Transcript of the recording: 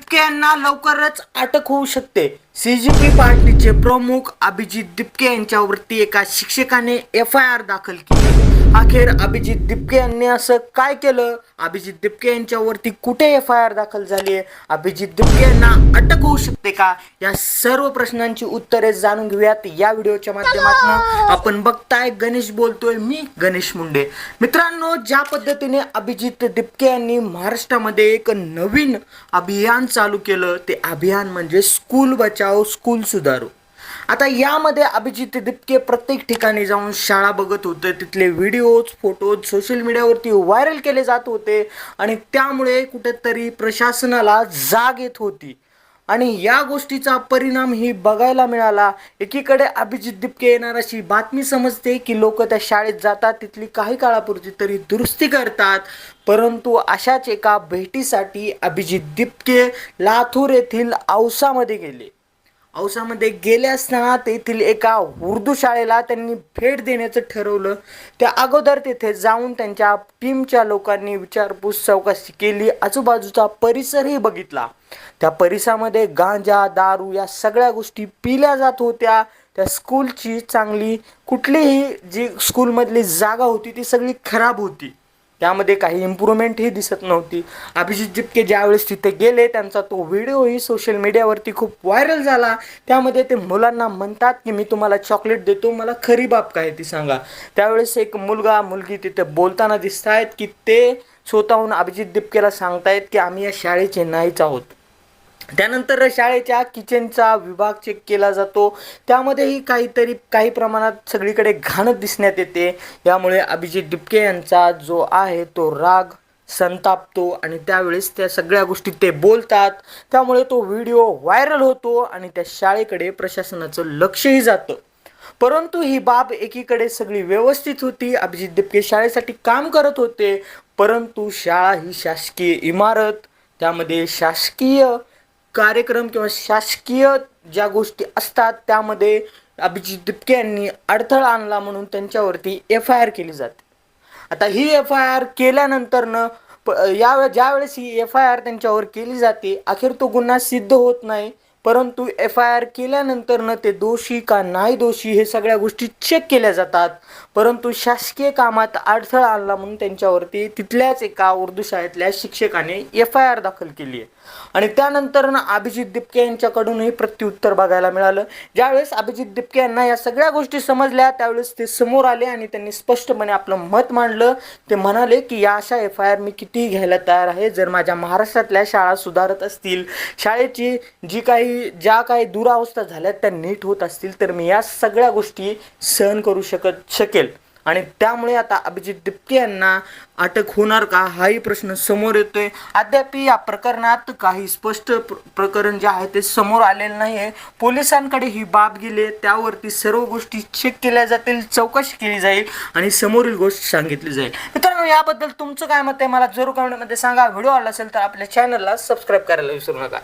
दिपके यांना लवकरच अटक होऊ शकते। सीजीपी पार्टीचे प्रमुख अभिजित दिपके यांच्यावरती एका शिक्षकाने एफआयआर दाखल केली। अखेर अभिजित दिपके यांनी असं काय केलं? अभिजित दिपके यांच्यावरती कुठे एफआयआर दाखल झाली आहे? अभिजित दिपके यांना अटक होऊ शकते का? या सर्व प्रश्नांची उत्तरे जाणून घेऊयात या व्हिडिओच्या माध्यमातून। आपण बघताय गणेश बोलतोय, मी गणेश मुंडे। मित्रांनो, ज्या पद्धतीने अभिजित दिपके यांनी महाराष्ट्रामध्ये एक नवीन अभियान चालू केलं, ते अभियान म्हणजे स्कूल बचाओ स्कूल सुधारो। आता यामध्ये अभिजित दिपके प्रत्येक ठिकाणी जाऊन शाळा बघत होते, तिथले व्हिडिओज फोटोज सोशल मीडियावरती व्हायरल केले जात होते आणि त्यामुळे कुठेतरी प्रशासनाला जाग येत होती आणि या गोष्टीचा परिणाम ही बघायला मिळाला। एकीकडे अभिजित दिपके येणार अशी बातमी समजते की लोक त्या शाळेत जातात, तिथली काही काळापुरती तरी दुरुस्ती करतात, परंतु अशाच एका भेटीसाठी अभिजित दिपके लातूर येथील औसामध्ये गेले। औसामध्ये गेले असताना तेथील एका उर्दू शाळेला त्यांनी भेट देण्याचं ठरवलं। त्या अगोदर तिथे जाऊन त्यांच्या टीमच्या लोकांनी विचारपूस चौकशी केली, आजूबाजूचा परिसरही बघितला। त्या परिसरामध्ये गांजा दारू या सगळ्या गोष्टी पिल्या जात होत्या। त्या स्कूलची चांगली कुठलीही जी स्कूलमधली जागा होती ती सगळी खराब होती, त्यामध्ये काही इम्प्रूव्हमेंटही दिसत नव्हती। अभिजित दिपके ज्यावेळेस तिथे गेले, त्यांचा तो व्हिडिओही सोशल मीडियावरती खूप व्हायरल झाला। त्यामध्ये ते मुलांना म्हणतात की मी तुम्हाला चॉकलेट देतो, मला खरी बाब काय ती सांगा। त्यावेळेस एक मुलगा मुलगी तिथे बोलताना दिसत आहेत की ते स्वतःहून अभिजित दिपकेला सांगतायत की आम्ही या शाळेचे नाहीच आहोत। त्यानंतर शाळेच्या किचनचा विभाग चेक केला जातो, त्यामध्येही काही प्रमाणात सगळीकडे घाण दिसण्यात येते। यामुळे अभिजित दिपके यांचा जो आहे तो राग संतापतो आणि त्यावेळेस त्या सगळ्या गोष्टी ते बोलतात, त्यामुळे तो व्हिडिओ व्हायरल होतो आणि त्या शाळेकडे प्रशासनाचं लक्षही जातं। परंतु ही बाब एकीकडे सगळी व्यवस्थित होती, अभिजित दिपके शाळेसाठी काम करत होते, परंतु शाळा ही शासकीय इमारत, त्यामध्ये शासकीय कार्यक्रम किंवा शासकीय ज्या गोष्टी असतात त्यामध्ये अभिजित दिपके यांनी अडथळा आणला म्हणून त्यांच्यावरती एफआयआर केली जाते। आता ही एफआयआर केल्यानंतरनं ज्यावेळेस ही एफआयआर त्यांच्यावर केली जाते, अखेर तो गुन्हा सिद्ध होत नाही, परंतु एफआयआर केल्यानंतरनं ते दोषी का नाही दोषी हे सगळ्या गोष्टी चेक केल्या जातात। परंतु शासकीय कामात अडथळा आणला म्हणून त्यांच्यावरती तिथल्याच एका उर्दू शाळेतल्या शिक्षकाने एफआयआर दाखल केली आहे आणि त्यानंतरनं अभिजित दिपके यांच्याकडूनही प्रत्युत्तर बघायला मिळालं। ज्यावेळेस अभिजित दिपके यांना या सगळ्या गोष्टी समजल्या, त्यावेळेस ते समोर आले आणि त्यांनी स्पष्टपणे आपलं मत मांडलं। ते म्हणाले की या अशा एफआयआर मी कितीही घ्यायला तयार आहे, जर माझ्या महाराष्ट्रातल्या शाळा सुधारत असतील, शाळेची ज्या काही दुरावस्था झाल्या त्या नीट होत असतील, तर मी या सगळ्या गोष्टी सहन करू शकेल आणि त्यामुळे आता अभिजित दिपके यांना अटक होणार का हाही प्रश्न समोर येतोय। अद्याप या प्रकरणात काही स्पष्ट प्रकरण जे आहे ते समोर आलेलं नाही आहे। पोलिसांकडे ही बाब गेली, त्यावरती सर्व गोष्टी चेक केल्या जातील, चौकशी केली जाईल आणि समोरील गोष्ट सांगितली जाईल। मित्रांनो, याबद्दल तुमचं काय मत आहे मला जरूर कमेंटमध्ये सांगा। व्हिडिओ आवडला असेल तर आपल्या चॅनलला सबस्क्राईब करायला विसरू नका।